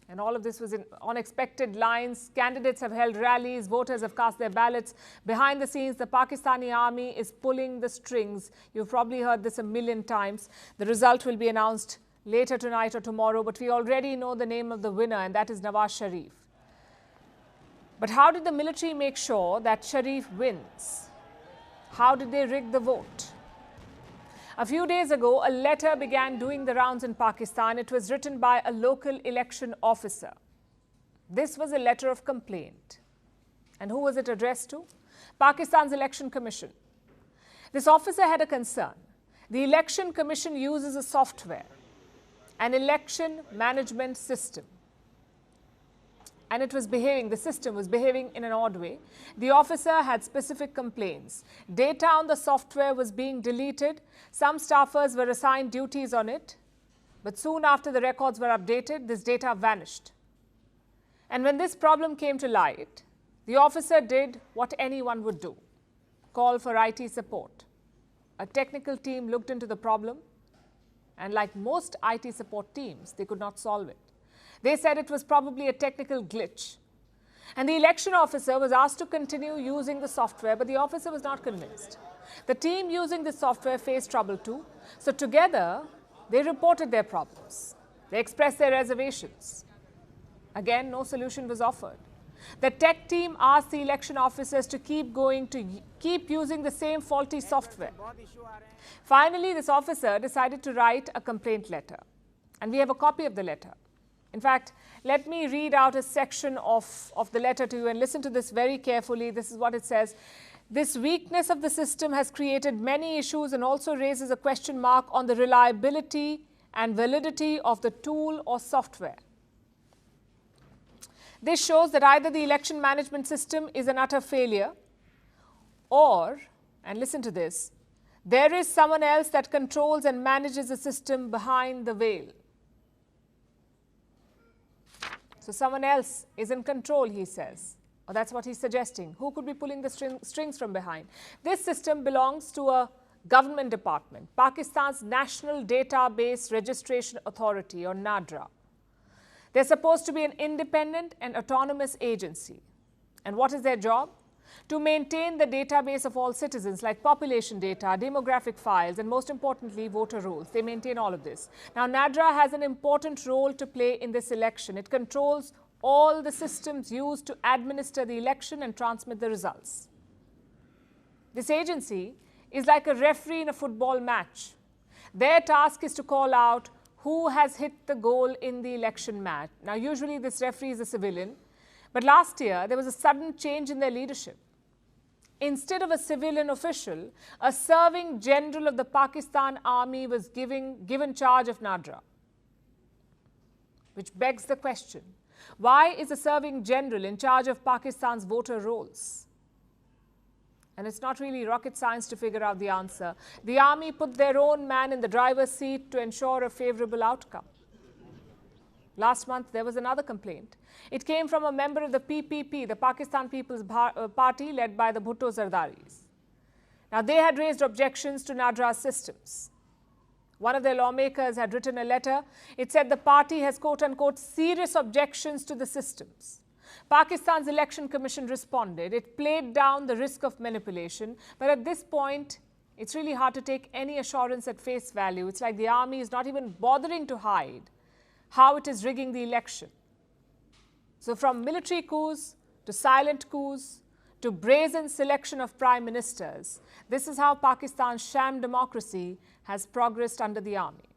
And all of this was in unexpected lines. Candidates have held rallies, voters have cast their ballots. Behind the scenes, the Pakistani army is pulling the strings. You've probably heard this a million times. The result will be announced later tonight or tomorrow, but we already know the name of the winner, and that is Nawaz Sharif. But how did the military make sure that Sharif wins? How did they rig the vote? A few days ago, a letter began doing the rounds in Pakistan. It was written by a local election officer. This was a letter of complaint. And who was it addressed to? Pakistan's Election Commission. This officer had a concern. The Election Commission uses a software, an election management system. And the system was behaving in an odd way. The officer had specific complaints. Data on the software was being deleted. Some staffers were assigned duties on it. But soon after the records were updated, this data vanished. And when this problem came to light, the officer did what anyone would do: call for IT support. A technical team looked into the problem, and like most IT support teams, they could not solve it. They said it was probably a technical glitch. And the election officer was asked to continue using the software, but the officer was not convinced. The team using the software faced trouble too. So together, they reported their problems. They expressed their reservations. Again, no solution was offered. The tech team asked the election officers to keep using the same faulty software. Finally, this officer decided to write a complaint letter. And we have a copy of the letter. In fact, let me read out a section of the letter to you and listen to this very carefully. This is what it says. This weakness of the system has created many issues and also raises a question mark on the reliability and validity of the tool or software. This shows that either the election management system is an utter failure or, and listen to this, there is someone else that controls and manages the system behind the veil. So someone else is in control, he says. Or that's what he's suggesting. Who could be pulling the strings from behind? This system belongs to a government department, Pakistan's National Database Registration Authority, or NADRA. They're supposed to be an independent and autonomous agency. And what is their job? To maintain the database of all citizens, like population data, demographic files, and most importantly, voter rolls. They maintain all of this. Now, NADRA has an important role to play in this election. It controls all the systems used to administer the election and transmit the results. This agency is like a referee in a football match. Their task is to call out who has hit the goal in the election match. Now, usually this referee is a civilian, but last year there was a sudden change in their leadership. Instead of a civilian official, a serving general of the Pakistan Army was given charge of NADRA. Which begs the question, why is a serving general in charge of Pakistan's voter rolls? And it's not really rocket science to figure out the answer. The army put their own man in the driver's seat to ensure a favorable outcome. Last month, there was another complaint. It came from a member of the PPP, the Pakistan People's Party, led by the Bhutto Zardaris. Now, they had raised objections to NADRA's systems. One of their lawmakers had written a letter. It said the party has, quote-unquote, serious objections to the systems. Pakistan's Election Commission responded. It played down the risk of manipulation. But at this point, it's really hard to take any assurance at face value. It's like the army is not even bothering to hide how it is rigging the election. So from military coups to silent coups to brazen selection of prime ministers, this is how Pakistan's sham democracy has progressed under the army.